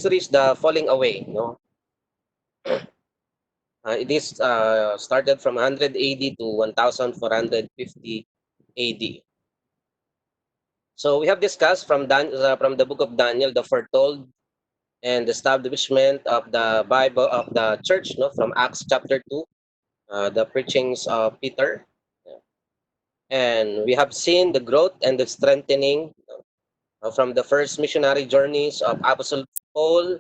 series, The Falling Away, no? It is started from 100 AD to 1450 AD. So we have discussed from the book of Daniel, the foretold and the establishment of the Bible of the church, no, from Acts chapter 2, the preachings of Peter. And we have seen the growth and the strengthening from the first missionary journeys of Apostle Paul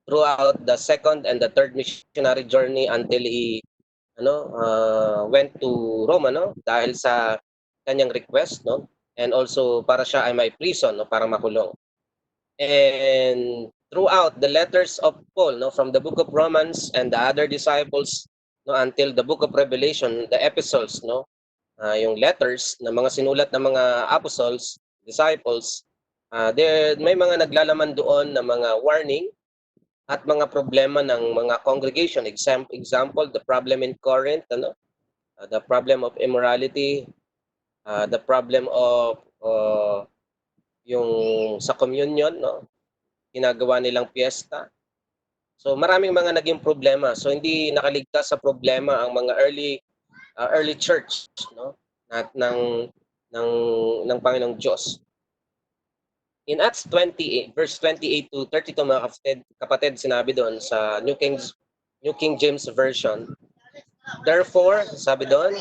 throughout the second and the third missionary journey until he went to Rome, no, dahil sa kanyang request, no, and also para siya ay may prison, no, para makulong. And throughout the letters of Paul, no, from the book of Romans and the other disciples, no, until the book of Revelation, the epistles, no, yung letters na mga sinulat ng mga apostles, disciples, there may mga naglalaman doon na mga warning at mga problema ng mga congregation. Example, the problem in Corinth, the problem of immorality, the problem of yung sa communion, no, ginagawa nilang piyesta. So maraming mga naging problema. So hindi nakaligtas sa problema ang mga early church, no, at ng Panginoong Diyos. In Acts 28, verse 28 to 32, mga kapatid, sinabi doon sa New King James Version, therefore, sabi doon,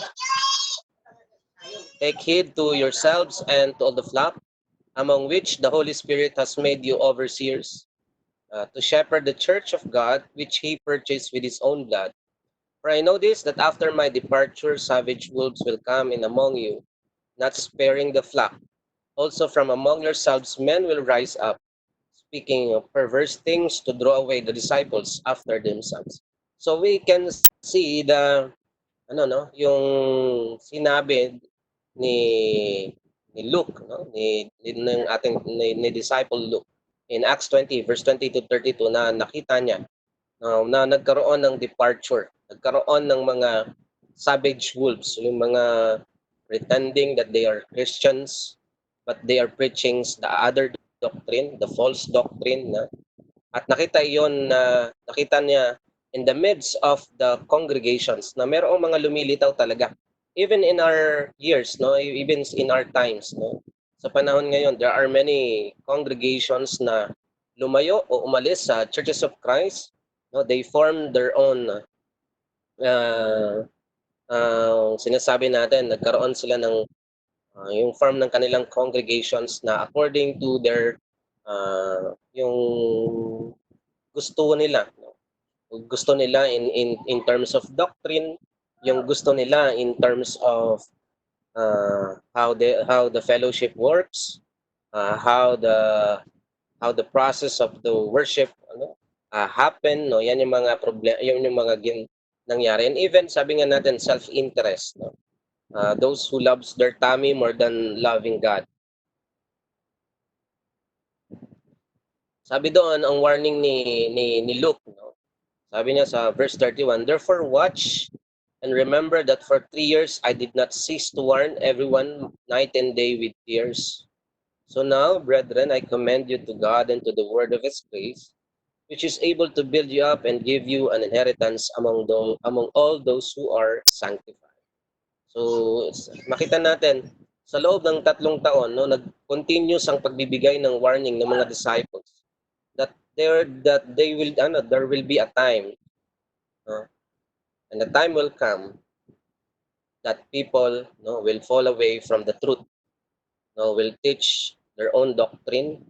take heed to yourselves and to all the flock, among which the Holy Spirit has made you overseers, to shepherd the church of God, which he purchased with his own blood. For I know this, that after my departure, savage wolves will come in among you, not sparing the flock. Also from among yourselves men will rise up, speaking of perverse things to draw away the disciples after themselves. So we can see yung sinabi ni ni Luke, no, ng ating ni disciple Luke in Acts 20 verse 20 to 32 na nakita niya na nagkaroon ng departure, nagkaroon ng mga savage wolves, yung mga pretending that they are Christians but they are preaching the other doctrine, the false doctrine, na at nakita niya in the midst of the congregations na mayroong mga lumilitaw talaga. Even in our years, no, even in our times, no, sa panahon ngayon, there are many congregations na lumayo o umalis sa Churches of Christ. No, they form their own sinasabi natin, nagkaroon sila ng yung form ng kanilang congregations na according to their yung gusto nila, no? Gusto nila in terms of doctrine, yung gusto nila in terms of how the fellowship works, how the process of the worship happen, no, yan yung mga problema, yung mga nangyari. And even sabi nga natin self-interest, no, those who loves their tummy more than loving God. Sabi doon ang warning ni Luke, no, sabi niya sa verse 31, therefore watch and remember that for 3 years I did not cease to warn everyone night and day with tears. So now, brethren, I commend you to God and to the word of his grace, which is able to build you up and give you an inheritance among all those who are sanctified. So makita natin sa loob ng 3 taon, no, nag-continuous ang pagbibigay ng warning ng mga disciples that there will be a time, and the time will come that people, no, will fall away from the truth, no, will teach their own doctrine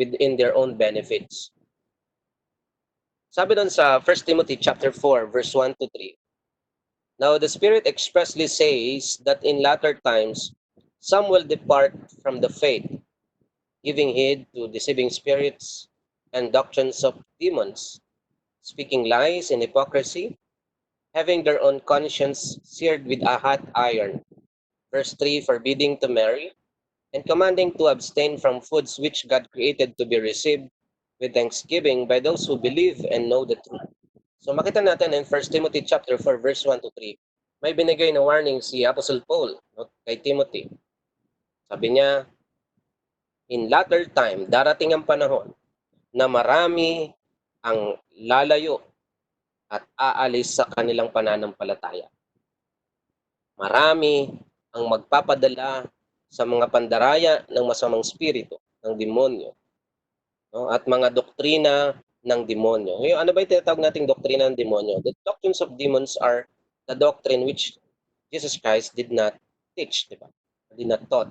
within their own benefits. Sabi doon sa 1 Timothy chapter 4 verse 1 to 3, now the Spirit expressly says that in latter times some will depart from the faith, giving heed to deceiving spirits and doctrines of demons, speaking lies and hypocrisy, having their own conscience seared with a hot iron. Verse 3, forbidding to marry, and commanding to abstain from foods which God created to be received with thanksgiving by those who believe and know the truth. So makita natin in 1 Timothy chapter 4 verse 1 to 3, may binigay na warning si Apostle Paul, no, kay Timothy. Sabi niya, in latter time, darating ang panahon na marami ang lalayo at aalis sa kanilang pananampalataya. Marami ang magpapadala sa mga pandaraya ng masamang spirito ng demonyo, no? At mga doktrina ng demonyo. Ngayon, ano ba yung tinatawag nating doktrina ng demonyo? The doctrines of demons are the doctrine which Jesus Christ did not teach, di ba? Did not taught.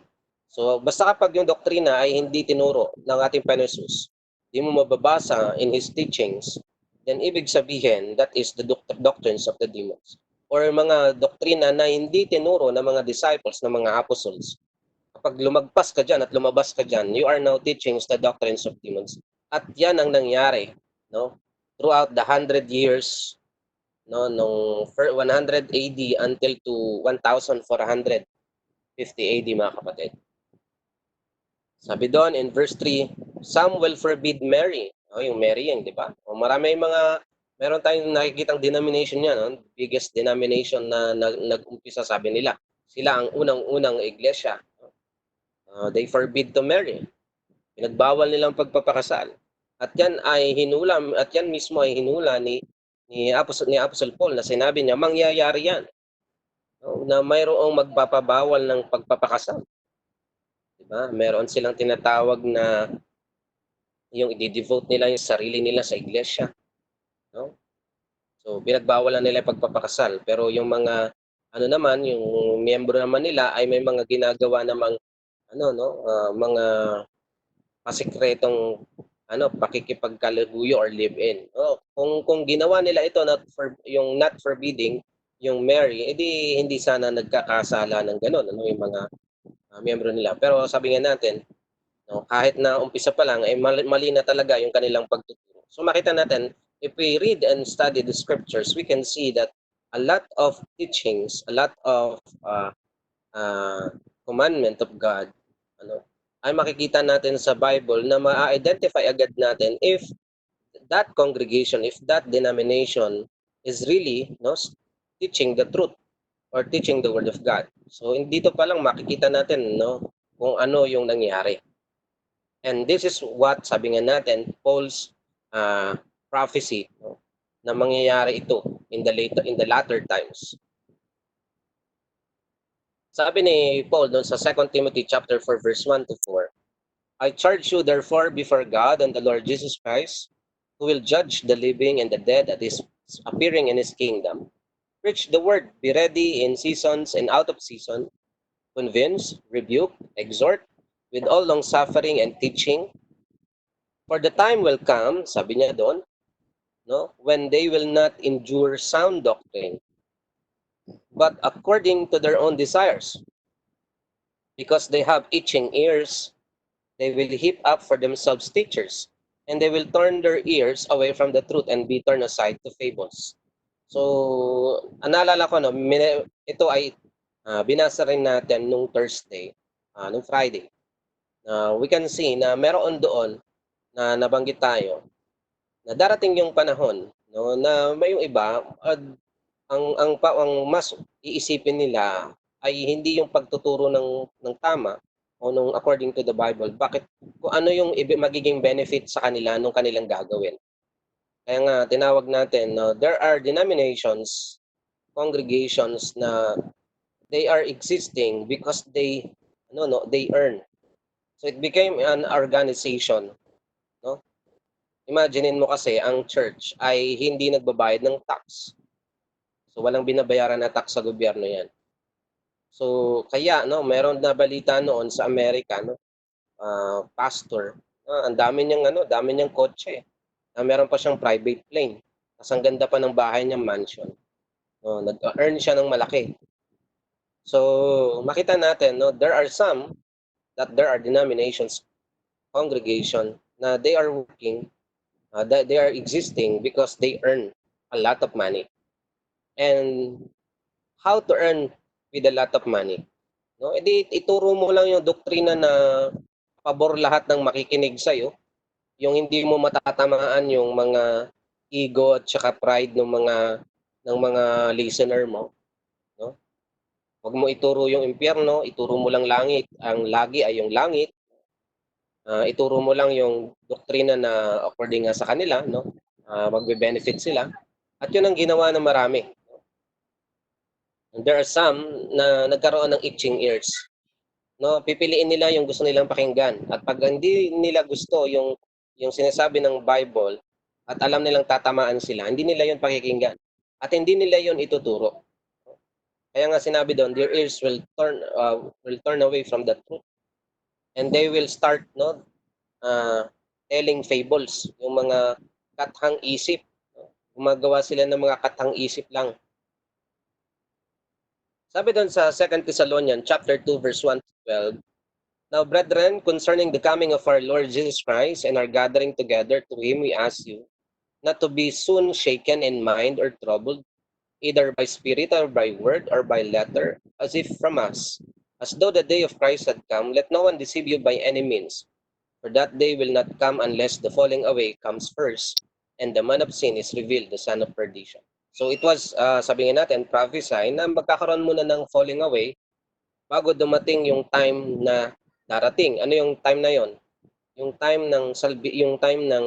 So, basta kapag yung doktrina ay hindi tinuro ng ating Panginoon Jesus, di mo mababasa in His teachings, then ibig sabihin, that is the doctrines of the demons. Or mga doktrina na hindi tinuro ng mga disciples, ng mga apostles. Kapag lumagpas ka dyan at lumabas ka dyan, you are now teaching the doctrines of demons. At yan ang nangyari, no? Throughout the 100 years, no, nung 100 AD until to 1450 AD, mga kapatid. Sabi doon in verse 3, some will forbid Mary. Yung marrying, di ba? Meron tayong nakikitang denomination yan, no? Biggest denomination na nag-umpisa, sabi nila. Sila ang unang-unang iglesia. They forbid to marry. Pinagbawal nilang pagpapakasal. At yan mismo ay hinula ni Apostle Paul na sinabi niya, mangyayari yan. No? Na mayroong magpapabawal ng pagpapakasal. Diba? Meron silang tinatawag na yung i-devote nila yung sarili nila sa iglesia. No? So, pinagbawalan nila yung pagpapakasal. Pero yung mga, yung miyembro naman nila ay may mga ginagawa namang, mga pasikretong, pakikipagkalaguyo or live-in. Kung ginawa nila ito, not forbidding, yung marry, edi hindi sana nagkakasala ng gano'n, yung mga miyembro nila. Pero sabi nga natin, kahit na umpisa pa lang, ay mali na talaga yung kanilang pagtuturo. So makita natin, if we read and study the scriptures, we can see that a lot of teachings, a lot of commandment of God, ay makikita natin sa Bible na ma-identify agad natin if that congregation, if that denomination is really teaching the truth or teaching the Word of God. So dito pa lang makikita natin kung ano yung nangyari. And this is what, sabi nga natin, Paul's prophecy, na mangyayari ito in the latter times. Sabi ni Paul doon sa 2 Timothy chapter 4 verse 1 to 4, I charge you therefore before God and the Lord Jesus Christ, who will judge the living and the dead at his appearing in his kingdom. Preach the word, be ready in seasons and out of season, convince, rebuke, exhort, with all long suffering and teaching. For the time will come, sabi niya doon, when they will not endure sound doctrine, but according to their own desires. Because they have itching ears, they will heap up for themselves teachers, and they will turn their ears away from the truth and be turned aside to fables. So, naalala ko, ito ay binasa rin natin nung Thursday, nung Friday. We can see na meron doon na nabanggit tayo na darating yung panahon na may yung iba ang mas iisipin nila ay hindi yung pagtuturo ng tama o nung according to the Bible. Bakit? Kung ano yung magiging benefit sa kanila nung kanilang gagawin. Kaya nga tinawag natin, there are denominations, congregations na they are existing because they earn. So it became an organization, no? Imaginein mo kasi ang church ay hindi nagbabayad ng tax. So walang binabayaran na tax sa gobyerno 'yan. So kaya meron na balita noon sa Amerika, pastor, ang dami niyang kotse. Meron pa siyang private plane. Tapos ang ganda pa ng bahay niya, mansion. Nag-earn siya ng malaki. So makita natin, there are denominations, congregation na they are working, that they are existing because they earn a lot of money. And how to earn with a lot of money? Edi ituro mo lang yung doktrina na pabor lahat ng makikinig sa iyo, yung hindi mo matatamaan yung mga ego at saka pride ng mga listener mo, no? Huwag mo ituro yung impyerno, ituro mo lang langit. Ang lagi ay yung langit. Ituro mo lang yung doktrina na according nga sa kanila, no? Magbe-benefit sila. At yun ang ginawa ng marami. And there are some na nagkaroon ng itching ears. No, pipiliin nila yung gusto nilang pakinggan. At pag hindi nila gusto yung sinasabi ng Bible at alam nilang tatamaan sila, hindi nila yun pakikinggan. At hindi nila yun ituturo. Kaya nga sinabi doon, their ears will turn away from the truth and they will start telling fables, yung mga kathang isip. Gumagawa sila ng mga kathang isip lang. Sabi doon sa 2 Thessalonians chapter 2 verse 1 to 12, now, brethren, concerning the coming of our Lord Jesus Christ and our gathering together to him, we ask you not to be soon shaken in mind or troubled, either by spirit or by word or by letter, as if from us. As though the day of Christ had come, let no one deceive you by any means. For that day will not come unless the falling away comes first, and the man of sin is revealed, the son of perdition. So it was, sabi nga natin, prophesy na magkakaroon muna ng falling away bago dumating yung time na darating. Ano yung time na yon? Yung time ng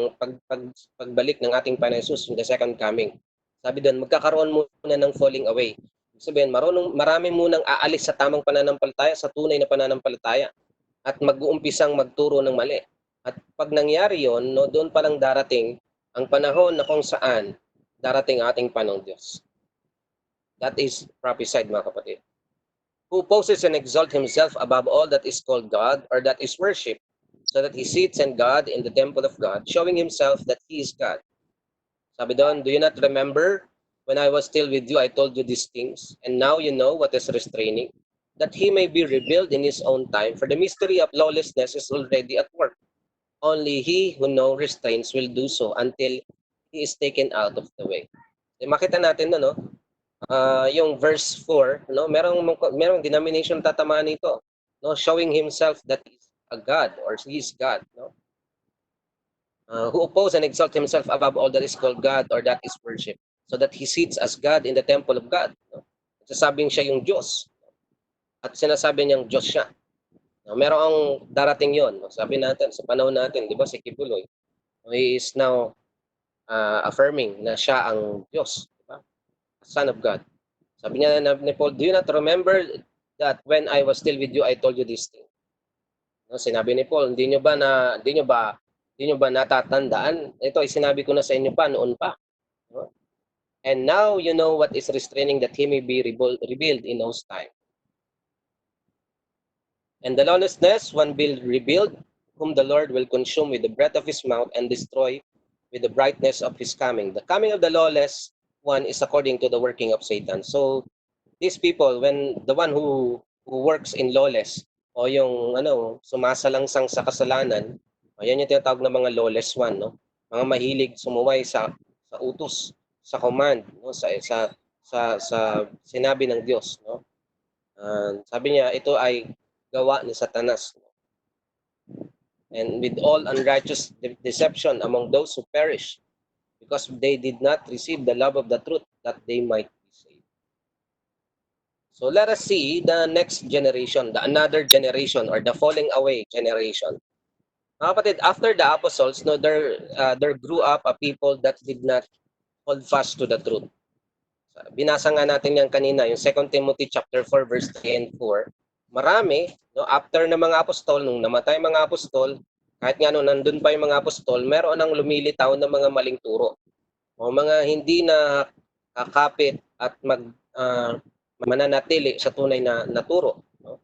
pagbalik ng ating Panginoon Jesus, the second coming. Sabi doon, magkakaroon muna ng falling away. Sabihin, marami munang aalis sa tamang pananampalataya, sa tunay na pananampalataya, at mag-uumpisang magturo ng mali. At pag nangyari yon, no, doon pa lang darating ang panahon na kung saan darating ating Panginoong Diyos. That is prophesied, mga kapatid. Who poses and exalts himself above all that is called God or that is worshipped, so that he sits in God in the temple of God, showing himself that he is God. Sabi doon, do you not remember when I was still with you, I told you these things, and now you know what is restraining, that he may be revealed in his own time, for the mystery of lawlessness is already at work. Only he who no restraints will do so until he is taken out of the way. Makita natin no, yung verse 4, no, merong denomination tatamaan nito, no, showing himself that he is a God or he is God, no. Who oppose and exalt himself above all that is called God or that is worship, so that he sits as God in the temple of God. No? Sasabing siya yung Diyos at sinasabi niyang Diyos siya. No, merong darating yon. No? Sabi natin, sa panahon natin, di ba, si Kibuloy, he is now affirming na siya ang Diyos, di ba? Son of God. Sabi niya ni Paul, do you not remember that when I was still with you, I told you this thing? No, sinabi ni Paul, hindi nyo ba natatandaan? Ito ay sinabi ko na sa inyo pa noon pa. No? And now you know what is restraining that he may be revealed in those time. And the lawlessness one will revealed, whom the Lord will consume with the breath of his mouth and destroy with the brightness of his coming. The coming of the lawless one is according to the working of Satan. So these people, when the one who works in lawless o yung sumasalangsang sa kasalanan, yan yung tinatawag na mga lawless one, no? Mga mahilig sumuway sa utos, sa command, no? Sa sinabi ng Diyos, no? Sabi niya, ito ay gawa ni Satanas. And with all unrighteous deception among those who perish, because they did not receive the love of the truth that they might be saved. So let us see the next generation, the another generation or the falling away generation. Mga kapatid, after the apostles, no, there grew up a people that did not hold fast to the truth. Binasa nga natin yan kanina, yung 2 Timothy chapter 4 verse 3 and 4. Marami, no, after ng mga apostol, nung namatay mga apostol, kahit nga nung nandun pa yung mga apostol, meron nang lumilitaw ng mga maling turo. O mga hindi na kakapit at mananatili sa tunay na turo. No?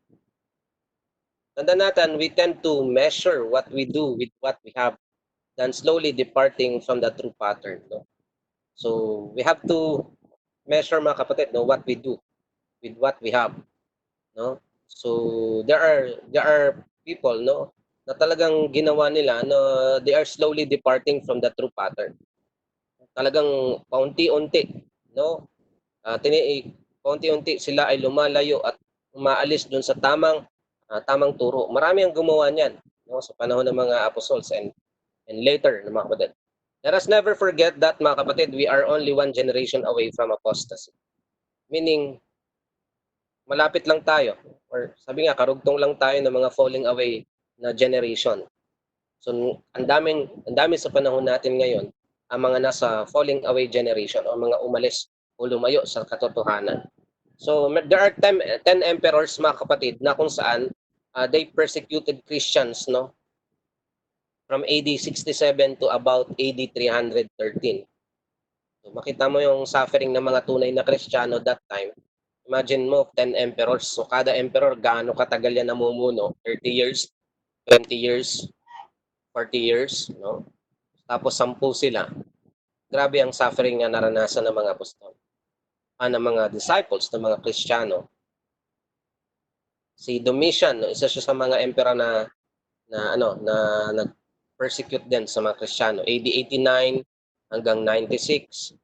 Tandaan natin, we tend to measure what we do with what we have than slowly departing from the true pattern. No? So we have to measure, mga kapatid, no, what we do with what we have. No? So there are people, no, na talagang ginawa nila, no, they are slowly departing from the true pattern. Talagang paunti-unti, no, paunti-unti sila ay lumalayo at umaalis doon sa tamang turo. Marami ang gumawa niyan, no, sa panahon ng mga apostles and later ng mga kapatid. Let us never forget that, mga kapatid, we are only one generation away from apostasy. Meaning, malapit lang tayo, or sabi nga, karugtong lang tayo ng mga falling away na generation. So ang dami sa panahon natin ngayon ang mga nasa falling away generation o mga umalis o lumayo sa katotohanan. So there are 10 emperors mga kapatid na kung saan they persecuted Christians, no, from AD 67 to about AD 313. So makita mo yung suffering ng mga tunay na Kristiyano that time. Imagine mo 10 emperors. So kada emperor gaano katagal yan namumuno? 30 years, 20 years, 40 years, no? Tapos 10 sila. Grabe ang suffering na naranasan ng mga apostol. Ng mga disciples, ng mga Kristiyano. Si Domitian, no, isa siya sa mga emperor na nag-persecute din sa mga Kristiyano. AD 89 hanggang 96.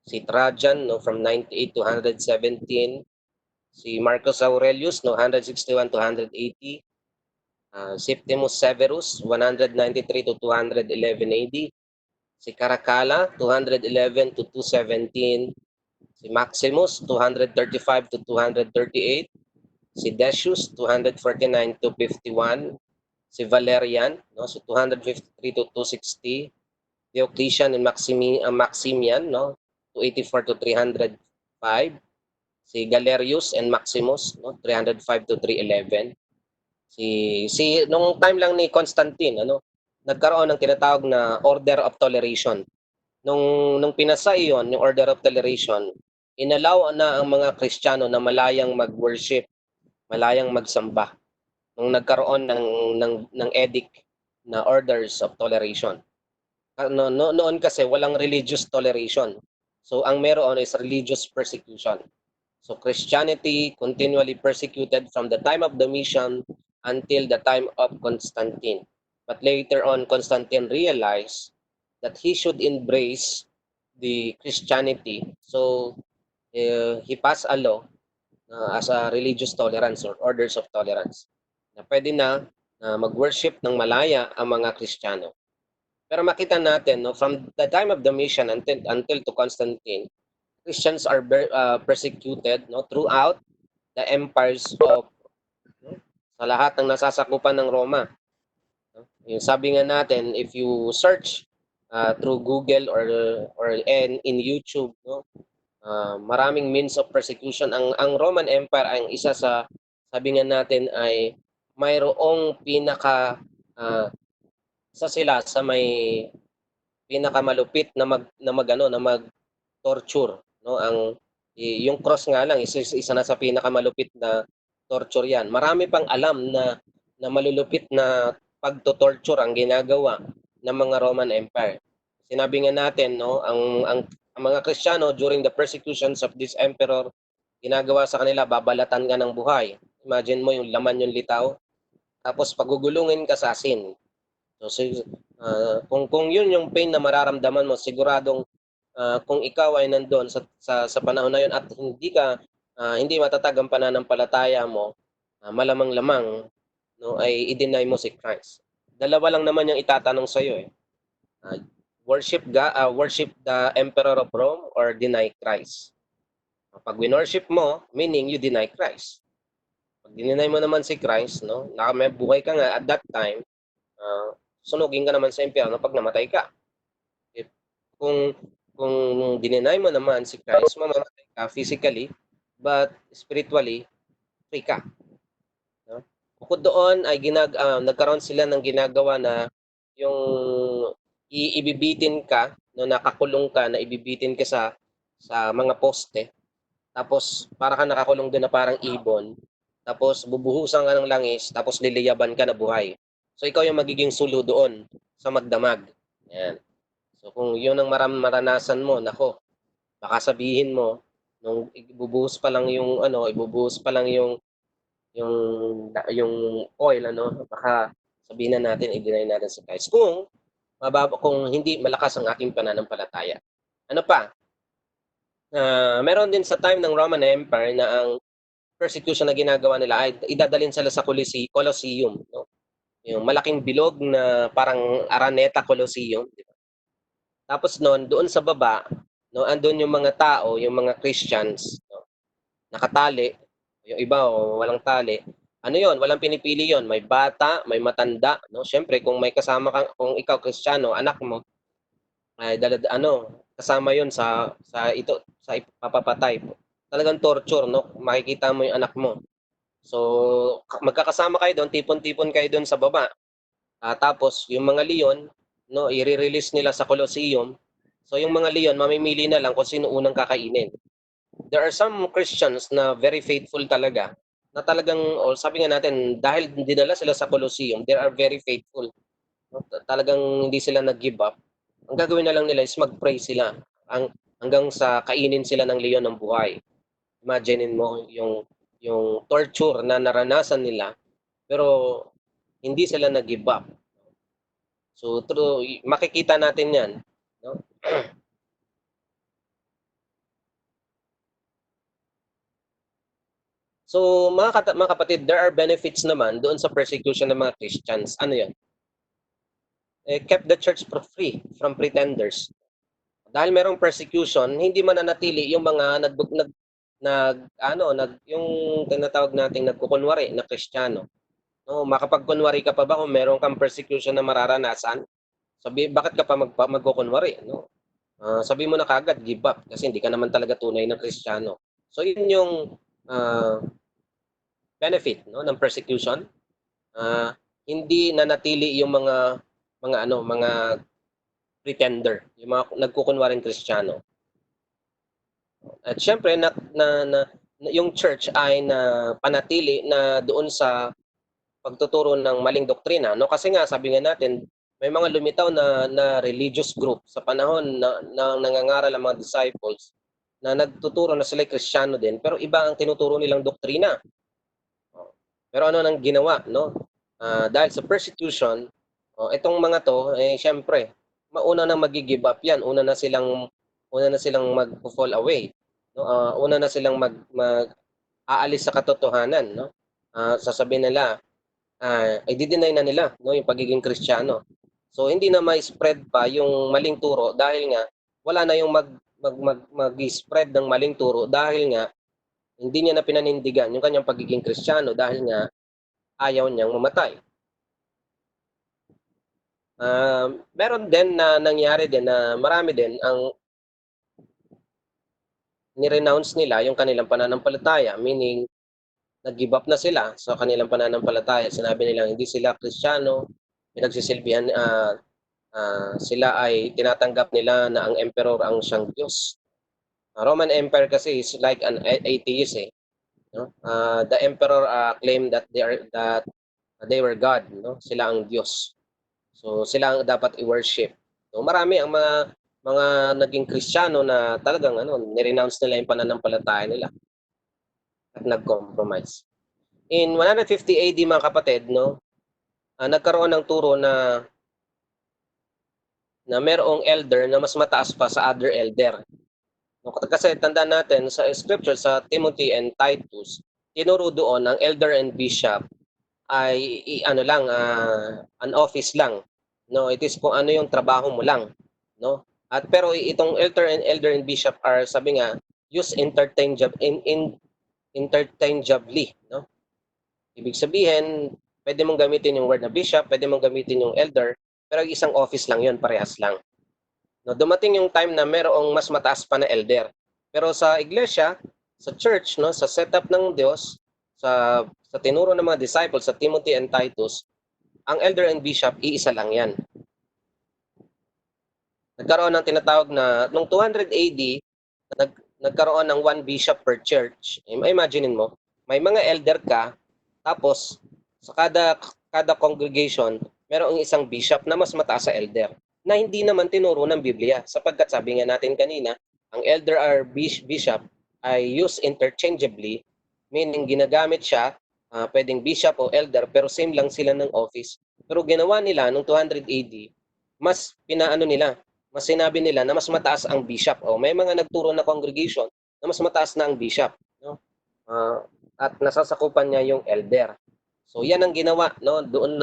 Si Trajan, no, from 98 to 117. Si Marcus Aurelius, no, 161 to 180. Septimus Severus, 193 to 211 AD. Si Caracalla, 211 to 217. Si Maximus, 235 to 238. Si Decius, 249 to 51. Si Valerian, no, so 253 to 260. Diocletian and Maximian, no, 284 to 305. Si Galerius and Maximus, no, 305 to 311. Si nung time lang ni Constantine, nagkaroon ng tinatawag na Order of Toleration. Nung pinasa iyon, yung Order of Toleration, inallow na ang mga Kristiyano na malayang mag-worship, malayang magsamba. Nung nagkaroon ng edict na Orders of Toleration. Noon kasi walang religious toleration. So ang meron is religious persecution. So Christianity continually persecuted from the time of Domitian until the time of Constantine. But later on, Constantine realized that he should embrace the Christianity. So he passed a law as a religious tolerance or orders of tolerance na pwede na mag-worship ng malaya ang mga Kristiyano. Pero makita natin, no, from the time of Domitian until to Constantine, Christians are persecuted, no, throughout the empires of, no, sa lahat ng nasasakupan ng Roma. No? Yung sabi nga natin, if you search through Google or in YouTube, no, maraming means of persecution. Ang Roman Empire ang isa sa, sabi nga natin, ay mayroong isa sila sa may pinakamalupit na mag torture, no, yung cross nga lang isa na sa pinakamalupit na torture yan. Marami pang alam na malulupit na pagto-torture ang ginagawa ng mga Roman Empire. Sinabi nga natin, no, ang mga Kristiyano during the persecutions of this emperor, ginagawa sa kanila, babalatan ka ng buhay. Imagine mo yung laman yung litaw, tapos pagugulungin ka sa asin. So kung yun yung pain na mararamdaman mo, siguradong kung ikaw ay nandoon sa panahon na yun at hindi matatag ang pananampalataya mo, malamang-lamang, no, ay i-deny mo si Christ. Dalawa lang naman yung itatanong sa iyo eh. Worship the Emperor of Rome or deny Christ. Pag winorship mo, meaning you deny Christ. Pag dinay mo naman si Christ, no, may buhay ka nga at that time, sunugin ka naman sa impyerno pag namatay ka. Kung dininay mo naman si Christ, mamamatay ka physically, but spiritually, free ka. No? Bukod doon ay nagkaroon sila ng ginagawa na yung ibibitin ka, no, nakakulong ka, na ibibitin ka sa mga poste. Tapos para ka nakakulong doon na parang ibon. Tapos bubuhusan ka ng langis, tapos liliyaban ka na buhay. So ikaw yung magiging sulo doon sa magdamag. Yan. So kung yun ang maranasan mo, nako, baka sabihin mo, nung ibubuhos pa lang yung oil, baka sabihin na natin, i-deny natin sa Christ. Kung hindi malakas ang aking pananampalataya. Ano pa? Meron din sa time ng Roman Empire na ang persecution na ginagawa nila ay idadalhin sila sa Colosseum, no? Yung malaking bilog na parang Araneta Colosseum, di ba? Tapos doon sa baba, no, andun yung mga tao, yung mga Christians, no, nakatali, yung iba walang tali, ano yon, walang pinipili yon, may bata, may matanda, no? Siyempre kung may kasama kang, kung ikaw Kristiyano, anak mo ay kasama yon sa papapatay. Talagang torture, no? Makikita mo yung anak mo. So magkakasama kayo doon, tipon-tipon kayo doon sa baba. Tapos yung mga leon, no, i-release nila sa Colosseum. So yung mga leon, mamimili na lang kung sino unang kakainin. There are some Christians na very faithful talaga, na talagang, sabi nga natin, dahil dinala sila sa Colosseum, they are very faithful. No? Talagang hindi sila nag-give up. Ang gagawin na lang nila is mag-pray sila hanggang sa kainin sila ng leon ng buhay. Imagine mo yung torture na naranasan nila, pero hindi sila nag-give up. So makikita natin 'yan, no? So mga kapatid, there are benefits naman doon sa persecution ng mga Christians. Ano 'yan? Kept the church for free from pretenders. Dahil merong persecution, hindi mananatili yung mga yung tinatawag nating nagkukunwari na Kristiyano. No, makapagkunwari ka pa ba kung meron kang persecution na mararanasan? Bakit ka pa magkukunwari, no? Sabi mo na kagad, give up kasi hindi ka naman talaga tunay na Kristiyano. So yun yung benefit, no, ng persecution. Hindi nanatili yung mga pretender, yung mga nagkukunwaring Kristiyano. At syempre yung church ay na panatili na doon sa pagtuturo ng maling doktrina, no? Kasi nga sabi nga natin, may mga lumitaw na religious group sa panahon na nangangaral ang mga disciples na nagtuturo na sila Kristiyano din, pero iba ang tinuturo nilang doktrina. Pero ano nang ginawa, no? Dahil sa persecution, itong mga to, syempre, mauna na magi-give up yan, una na silang mag-fall away, no? Una na silang aalis sa katotohanan, no? Sasabihin nila, i-deny na nila, no, yung pagiging Kristiyano. So hindi na ma-spread pa yung maling turo dahil nga wala na yung mag-spread ng maling turo dahil nga hindi niya na pinanindigan yung kanyang pagiging Kristiyano dahil nga ayaw niyang mamatay. Meron din na nangyari din na marami din ang ni-renounce nila yung kanilang pananampalataya, meaning nag-give up na sila sa kanilang pananampalataya. Sinabi nila hindi sila Kristiyano, pinagsisilbihan, sila ay tinatanggap nila na ang emperor ang siyang Diyos. Roman Empire kasi is like an atheist, eh. No? The emperor claimed that they were God, no? Sila ang Diyos. So sila ang dapat i-worship. So marami ang mga naging Kristiyano na talagang ni-renounce nila yung pananampalataya nila at nag-compromise. In 150 AD mga kapatid, no, nagkaroon ng turo na merong elder na mas mataas pa sa other elder. No, kasi tandaan natin sa scripture sa Timothy and Titus, tinuro doon ang elder and bishop ay an office lang. No, it is kung ano yung trabaho mo lang, no? At pero itong elder and bishop are, sabi nga, use interchangeably, no? Ibig sabihin, pwede mong gamitin yung word na bishop, pwede mong gamitin yung elder, pero isang office lang yun, parehas lang. No, dumating yung time na merong mas mataas pa na elder. Pero sa iglesia, sa church, no, sa setup ng Diyos, sa tinuro ng mga disciples sa Timothy and Titus, ang elder and bishop iisa lang 'yan. Nagkaroon ng tinatawag na noong 200 AD, nagkaroon ng one bishop per church. Imagine mo, may mga elder ka, tapos sa kada congregation, merong isang bishop na mas mataas sa elder na hindi naman tinuro ng Biblia, sapagkat sabi nga natin kanina, ang elder or bishop ay used interchangeably, meaning ginagamit siya, pwedeng bishop o elder, pero same lang sila ng office. Pero ginawa nila noong 200 AD, mas sinabi nila na mas mataas ang bishop. May mga nagturo na congregation na mas mataas na ang bishop, no? At nasasakupan niya yung elder. So yan ang ginawa, no, doon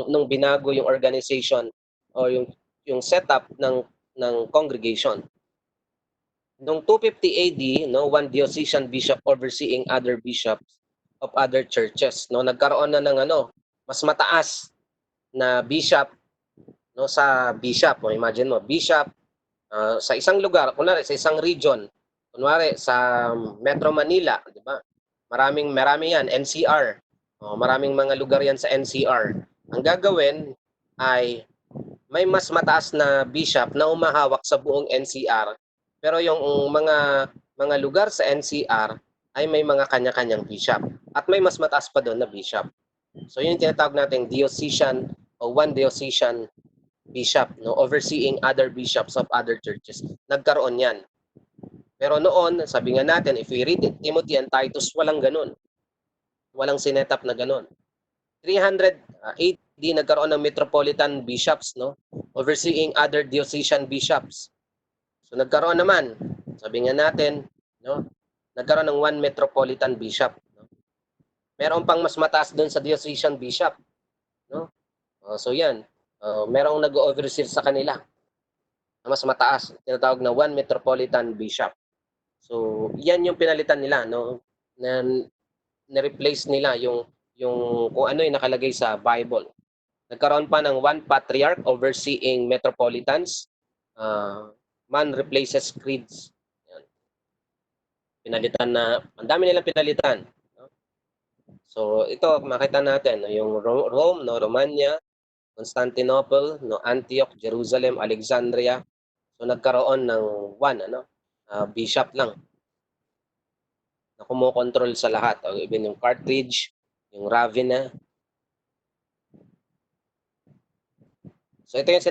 nung binago yung organization o yung setup ng congregation. Noong 250 AD, no, one diocesan bishop overseeing other bishops of other churches, no? Nagkaroon na ng mas mataas na bishop, no, sa bishop. O imagine mo, bishop sa isang lugar, kunwari sa isang region, kunwari sa Metro Manila, di ba? Marami yan, NCR. Maraming mga lugar yan sa NCR. Ang gagawin ay may mas mataas na bishop na umahawak sa buong NCR. Pero yung mga lugar sa NCR ay may mga kanya-kanyang bishop. At may mas mataas pa doon na bishop. So yun yung tinatawag nating diocesan o one diocesan bishop, no, overseeing other bishops of other churches. Nagkaroon yan. Pero noon, sabi nga natin, if we read it, Timothy and Titus, walang ganun. Walang sinetap na ganun. 300 AD, nagkaroon ng metropolitan bishops, no, overseeing other diocesan bishops. So nagkaroon naman, sabi nga natin, no, nagkaroon ng one metropolitan bishop. No? Meron pang mas mataas doon sa diocesan bishop. No? So yan, merong nag-oversee sa kanila na mas mataas, tinatawag na one metropolitan bishop. So yan yung pinalitan nila, no, na ni-replace nila yung kung ano yung nakalagay sa Bible. Nagkaroon pa ng one patriarch overseeing metropolitans. Man replaces creeds. Yan. Pinalitan na, ang dami nilang pinalitan. No? So ito, makita natin, no, yung Rome, no, Romania, Constantinople, no, Antioch, Jerusalem, Alexandria. So nagkaroon ng one bishop lang na kumokontrol sa lahat. O, even yung Carthage, yung Ravenna. So ito yung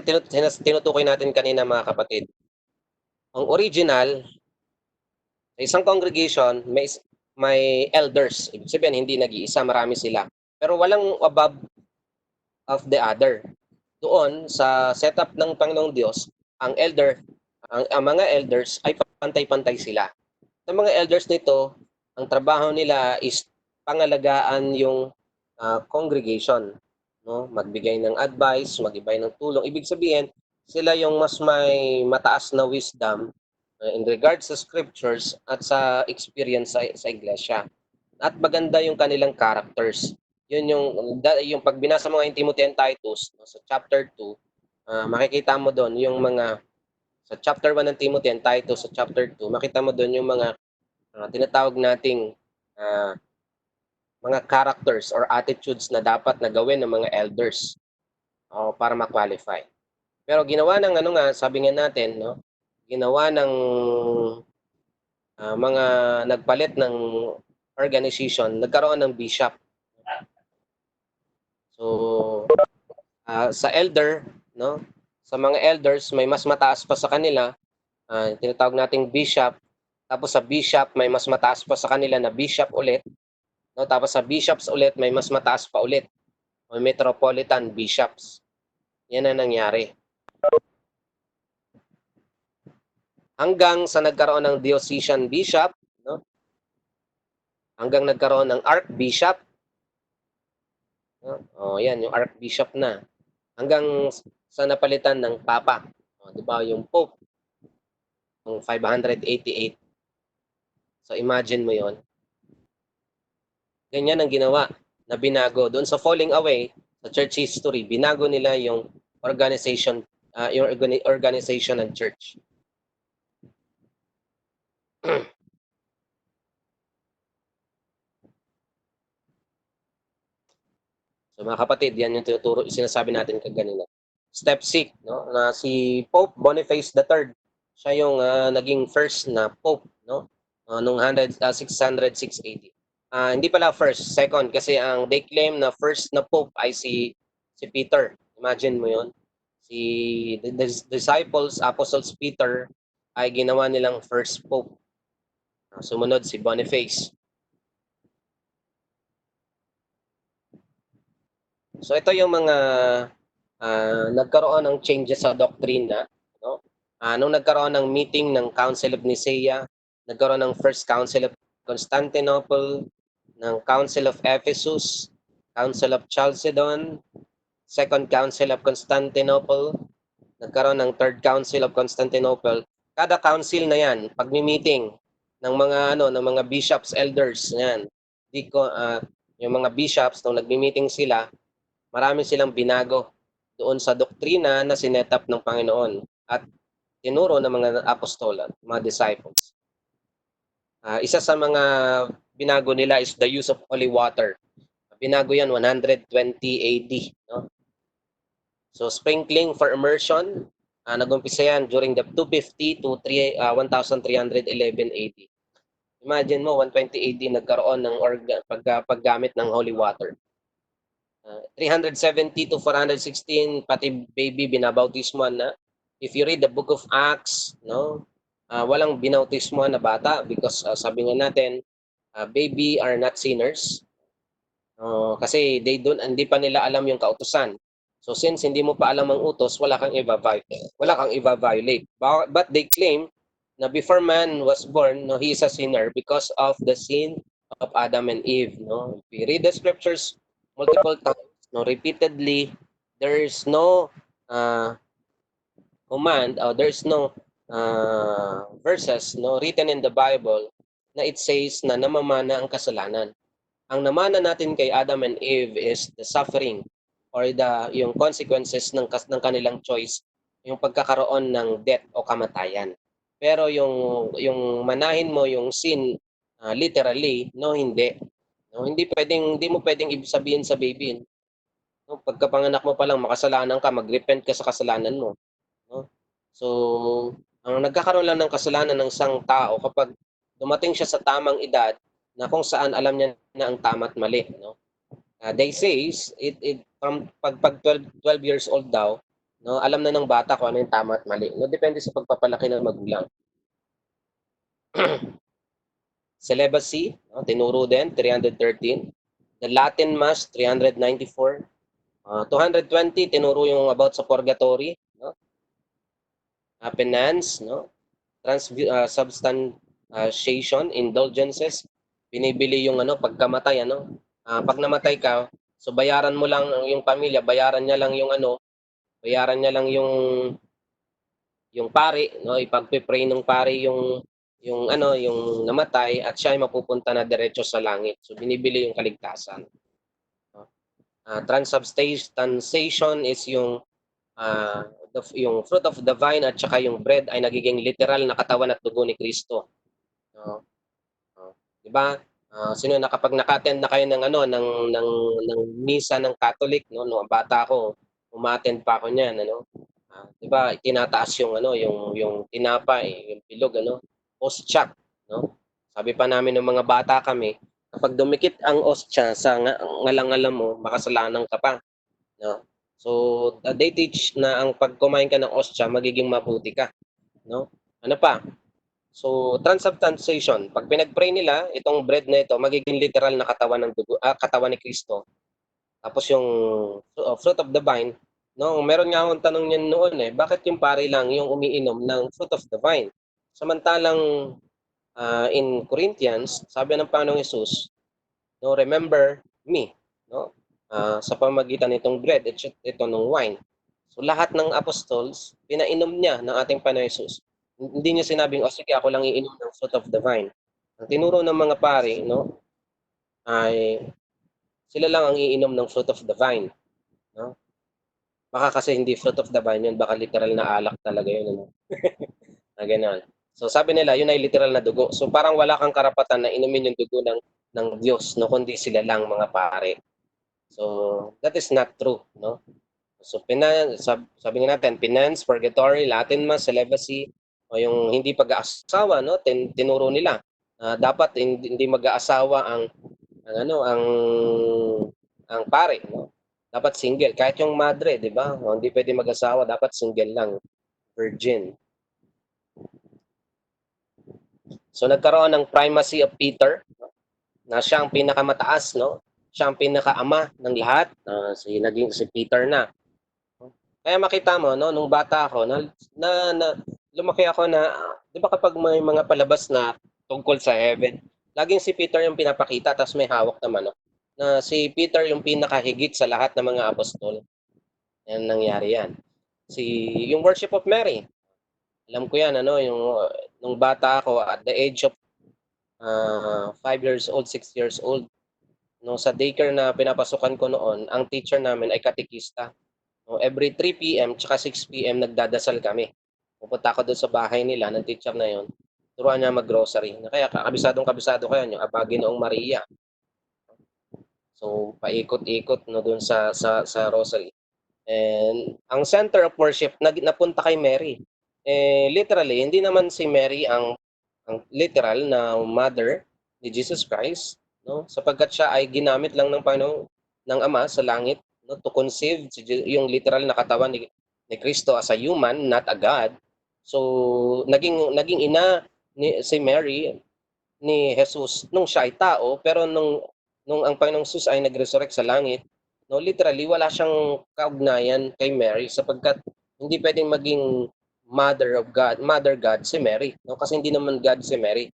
tinutukoy natin kanina, mga kapatid. Ang original, sa isang congregation, may elders. Ibig sabihin, hindi nag-iisa, marami sila. Pero walang above of the other. Doon, sa setup ng Panginoong Diyos, ang mga elders ay pantay-pantay sila. Sa mga elders nito, ang trabaho nila is pangalagaan yung congregation, no? Magbigay ng advice, magbigay ng tulong. Ibig sabihin, sila yung mas may mataas na wisdom in regards sa scriptures at sa experience sa iglesia. At maganda yung kanilang characters. Yun yung pag binasa mo ng Timothy and Titus, no, sa chapter 2, makikita mo doon yung mga sa chapter 1 ng Timothy and Titus, sa chapter 2, makita mo doon yung mga tinatawag nating mga characters or attitudes na dapat na gawin ng mga elders para ma-qualify. Pero ginawa ng sabi nga natin, no, ginawa ng mga nagpalit ng organization, nagkaroon ng bishop. So sa elder, no, sa mga elders may mas mataas pa sa kanila, tinatawag nating bishop. Tapos sa bishop may mas mataas pa sa kanila na bishop ulit. No, tapos sa bishops ulit may mas mataas pa ulit. O metropolitan bishops. Yan ang nangyari. Hanggang sa nagkaroon ng diocesan bishop, no? Hanggang nagkaroon ng archbishop. No? Yan yung archbishop na. Hanggang sa napalitan ng papa. Di ba yung pope ng 588. So imagine mo 'yon. Ganyan ang ginawa na binago doon sa falling away sa church history. Binago nila yung organization ng church. So mga kapatid, yan yung sinasabi natin kanina. Step 6, no, na si Pope Boniface III, siya yung naging first na pope, no, noong 600-680. Hindi pala first, second, kasi they claim na first na pope ay si Peter. Imagine mo 'yon. Si the disciples, apostles Peter ay ginawa nilang first pope. Sumunod si Boniface. So ito yung mga nagkaroon ng changes sa doctrine, no? Nung nagkaroon ng meeting ng Council of Nicaea, nagkaroon ng First Council of Constantinople, ng Council of Ephesus, Council of Chalcedon, Second Council of Constantinople, nagkaroon ng Third Council of Constantinople. Kada council na yan, pag-meeting ng mga ng mga bishops, elders, yan, yung mga bishops, nung nagmi-meeting sila, marami silang binago doon sa doktrina na sinet up ng Panginoon at tinuro ng mga apostol at mga disciples. Isa sa mga binago nila is the use of holy water. Binago yan 120 AD. No? So sprinkling for immersion, nag-umpisa yan during the 250 to 1311 AD. Imagine mo, 120 AD nagkaroon ng paggamit ng holy water. 370 to 416, pati baby binabautismoan na. If you read the book of Acts, no, walang binautismoan na bata because sabi nga natin, baby are not sinners. Kasi hindi pa nila alam yung kautusan. So since hindi mo pa alam ang utos, wala kang i-violate. But they claim na before man was born, no, he is a sinner because of the sin of Adam and Eve. No, if we read the scriptures multiple times, no, repeatedly, there is no command, or there is no verses, no, written in the Bible na it says na namamana ang kasalanan. Ang namana natin kay Adam and Eve is the suffering or yung consequences ng kanilang choice, yung pagkakaroon ng death o kamatayan. Pero yung manahin mo yung sin literally, no, hindi. No, hindi mo pwedeng sabihin sa baby, no, pagkapanganak mo pa lang makasalanan ka, mag-repent ka sa kasalanan mo, no? So, ang nagkakaroon lang ng kasalanan ng isang tao kapag dumating siya sa tamang edad na kung saan alam niya na ang tama at mali, no? They say from pag 12 years old daw, no, alam na ng bata kung ano yung tama at mali. No, depende sa pagpapalaki ng magulang. Celibacy, no, tinuro din 313. The Latin Mass 394. 220 tinuro yung about sa purgatory, no? Penance, no? Substantiation, indulgences, binibili yung pagkamatay, pag namatay ka, so bayaran mo lang yung pamilya, bayaran niya lang yung pari, no, ipagpe-pray ng pari yung namatay at siya ay mapupunta na diretso sa langit. So binibili yung kaligtasan. Transubstantiation is yung yung fruit of the vine at saka yung bread ay nagiging literal na katawan at dugo ni Kristo. Di ba? Sino kapag naka-attend na kayo ng misa ng Catholic, no, nung bata ako, uma-attend pa ako niyan, di ba? Tinataas yung tinapay, yung bilog, ostya, no? Sabi pa namin ng mga bata kami, kapag dumikit ang ostya sa ngalangalan mo, makasalanan ka pa, no? So, they teach na ang pag kumain ka ng ostya, magiging mabuti ka, no? Ano pa? So, transubstantiation, pag pinag-pray nila, itong bread na ito, magiging literal na katawan ng dugo, katawan ni Kristo. Tapos yung fruit of the vine, no, meron nga akong tanong niyan noon bakit yung pare lang yung umiinom ng fruit of the vine? Samantalang in Corinthians, sabi ng Panginoong Hesus, no, remember me, no? Sa pamagitan nitong bread at ito ng wine. So lahat ng apostles, pinainom niya ng ating Panginoong Hesus. Hindi niya sinabing, sige, ako lang iinom ng fruit of the vine. Ang tinuro ng mga pari, no, ay sila lang ang iinom ng fruit of the vine, no? Baka kasi hindi fruit of the vine yun, baka literal na alak talaga yun, Ganun. So sabi nila, yun ay literal na dugo. So parang wala kang karapatan na inumin yung dugo ng Diyos, no, kundi sila lang mga pare. So that is not true, no? So sabi nga natin, penance, purgatory, Latin Mass, celibacy, o yung hindi pag-aasawa, no? Tinuro nila. Dapat hindi mag-aasawa ang pare, no? Dapat single. Kahit yung madre, di ba? Hindi pwede mag-asawa, dapat single lang, virgin. So nagkaroon ng primacy of Peter, no? Na siya ang pinakamataas, no? Siya ang pinakaama ng lahat. Naging si Peter na. Kaya makita mo, no, nung bata ako, na lumaki ako na, di ba kapag may mga palabas na tungkol sa heaven, laging si Peter yung pinapakita, tapos may hawak naman, no? Na si Peter yung pinakahigit sa lahat ng mga apostol. Yan nangyari yan. Yung worship of Mary, alam ko yan, nung bata ako, at the age of 5 years old, 6 years old, no, sa daycare na pinapasukan ko noon, ang teacher namin ay katekista. No, every 3 p.m. tsaka 6 p.m. nagdadasal kami. Pupunta ako doon sa bahay nila ng teacher na yon. Turuan niya mag-grocery. Kaya kabisadong-kabisado kayo yung Aba Ginoong Maria. So paikot-ikot no doon sa rosary. And ang center of worship napunta kay Mary. Literally, hindi naman si Mary ang literal na mother ni Jesus Christ, no? Sapagkat siya ay ginamit lang ng Panginoon ng Ama sa langit, no, to conceive yung literal na katawan ni Kristo as a human, not a God. So naging ina si Mary ni Jesus nung siya ay tao, pero nung ang Panginoong Jesus ay nag-resurrect sa langit, no, literally wala siyang kaugnayan kay Mary sapagkat hindi pwedeng maging mother God si Mary, no? Kasi hindi naman God si Mary.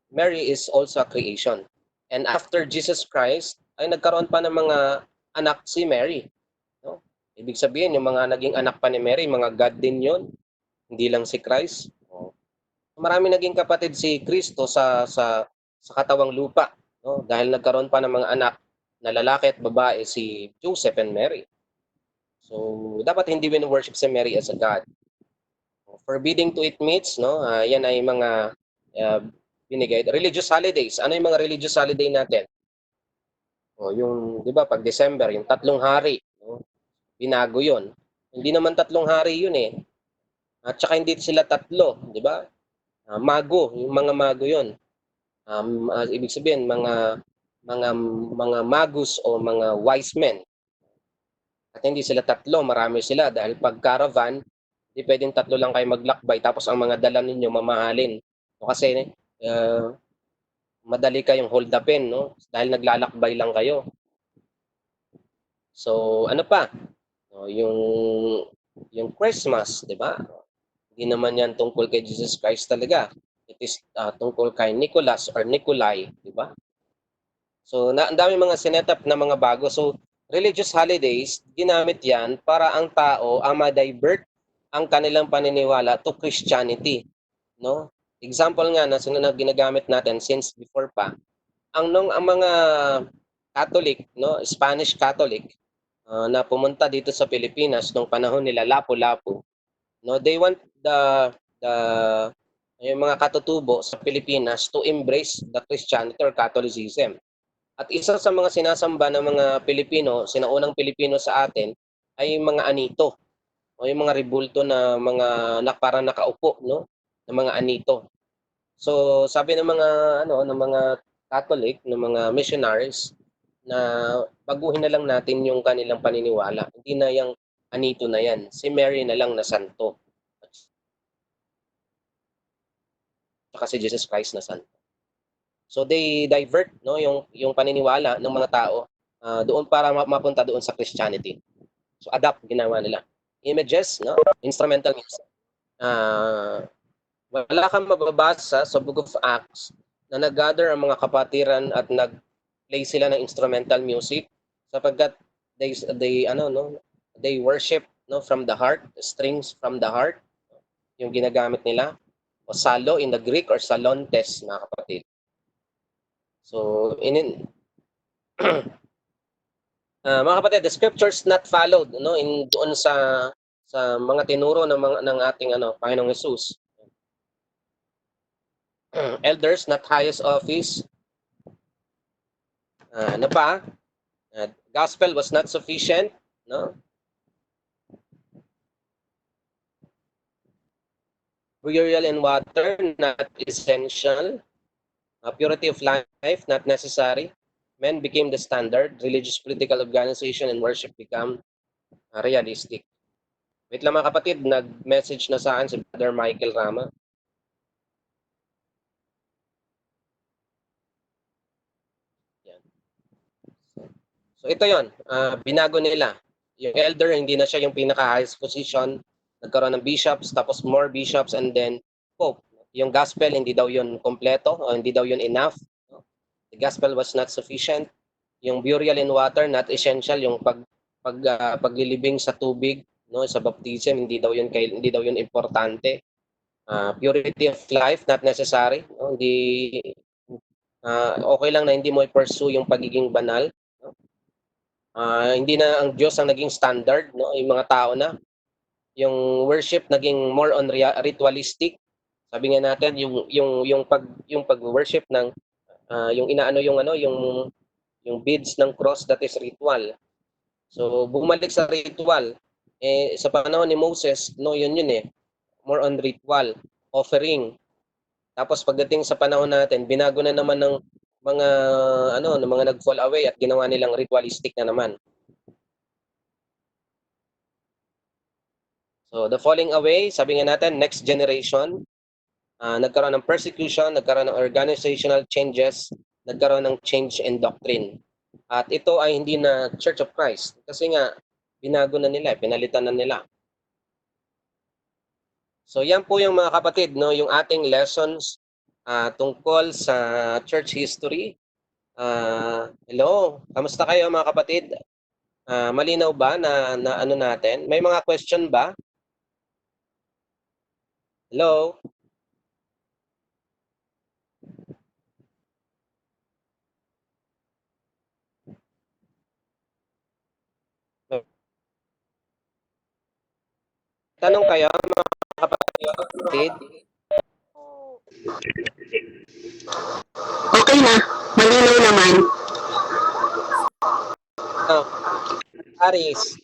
Mary is also a creation. And after Jesus Christ ay nagkaroon pa ng mga anak si Mary, no? Ibig sabihin yung mga naging anak pa ni Mary, mga God din 'yon, hindi lang si Christ. Marami naging kapatid si Kristo sa katawang lupa, no? Dahil nagkaroon pa ng mga anak na lalaki at babae si Joseph and Mary. So dapat hindi wino-worship si Mary as a God. Forbidding to eat meats, no? Yan ay mga binigay. Religious holidays. Ano yung mga religious holiday natin? Yung 'di ba pag December, yung 3 hari, no? Binago 'yon. Hindi naman 3 hari 'yun eh. At saka hindi sila tatlo, 'di ba? Mago, yung mga mago 'yon. Ibig sabihin mga mga magus o mga wise men. At hindi sila tatlo, marami sila dahil pag caravan, di pwedeng tatlo lang kayo maglakbay tapos ang mga dala ninyo mamahalin. Kasi madali kayong hold upin, no? Dahil naglalakbay lang kayo. So, ano pa? Yung Christmas, di ba? Hindi naman yan tungkol kay Jesus Christ talaga. It is tungkol kay Nicholas or Nikolai, di ba? So, ang dami mga sinetap na mga bago. So, religious holidays, ginamit yan para ang tao ang ma-divert ang kanilang paniniwala to Christianity, no? Example nga na ginagamit natin since before pa, ang mga Catholic, no, Spanish Catholic na pumunta dito sa Pilipinas nung panahon nila Lapu-Lapu, no, they want the yung mga katutubo sa Pilipinas to embrace the Christianity or Catholicism. At isa sa mga sinasamba ng mga Pilipino, sinaunang Pilipino sa atin, ay mga anito o yung mga rebulto na mga parang nakaupo, no, na mga anito. So sabi ng mga ng mga Catholic, ng mga missionaries na baguhin na lang natin yung kanilang paniniwala. Hindi na yung anito na yan. Si Mary na lang na santo. Saka si Jesus Christ na santo. So they divert, no, yung paniniwala ng mga tao doon para mapunta doon sa Christianity. So adapt ginawa nila. Images, no, instrumental music. Wala kang mababasa sa Book of Acts na nag-gather ang mga kapatiran at nag-play sila ng instrumental music sapagkat they worship, no, from the heart, strings from the heart yung ginagamit nila, o salo in the Greek or salontes, mga kapatid. So mga kapatid, the scriptures not followed, no, in doon sa mga tinuro ng ating Panginoong Hesus. Elders not highest office. Ano pa? Gospel was not sufficient, no? Burial in water not essential. Purity of life not necessary. Men became the standard. Religious political organization and worship become realistic. Wait lang mga kapatid, nag-message na sa akin si Brother Michael Rama. Yan. So ito yon, binago nila. Yung elder, hindi na siya yung pinaka-highest position. Nagkaroon ng bishops, tapos more bishops, and then pope. Yung gospel, hindi daw yun kompleto, o hindi daw yun enough. The gospel was not sufficient. Yung burial in water, not essential. Yung paglilibing sa tubig, no, sa baptism, hindi daw yun importante. Purity of life, not necessary. No? Okay lang na hindi mo i-pursue yung pagiging banal. Hindi na ang Diyos ang naging standard, no? Yung mga tao na. Yung worship naging more on ritualistic. Sabi nga natin yung pag-worship ng yung inaano yung ano yung beads ng cross, that is ritual. So bumalik sa ritual. Sa panahon ni Moses, no, yun eh. More on ritual, offering. Tapos pagdating sa panahon natin, binago na naman ng mga ng mga nag-fall away at ginawa nilang ritualistic na naman. So the falling away, sabi nga natin, next generation, nagkaroon ng persecution, nagkaroon ng organizational changes, nagkaroon ng change in doctrine. At ito ay hindi na Church of Christ kasi nga binago na nila, pinalitan na nila. So yan po yung mga kapatid, no, yung ating lessons tungkol sa church history. Hello, kamusta kayo mga kapatid? Malinaw ba na ano natin? May mga question ba? Hello? Tanong kayo mga kapatid? Okay na, malinaw naman. Aris,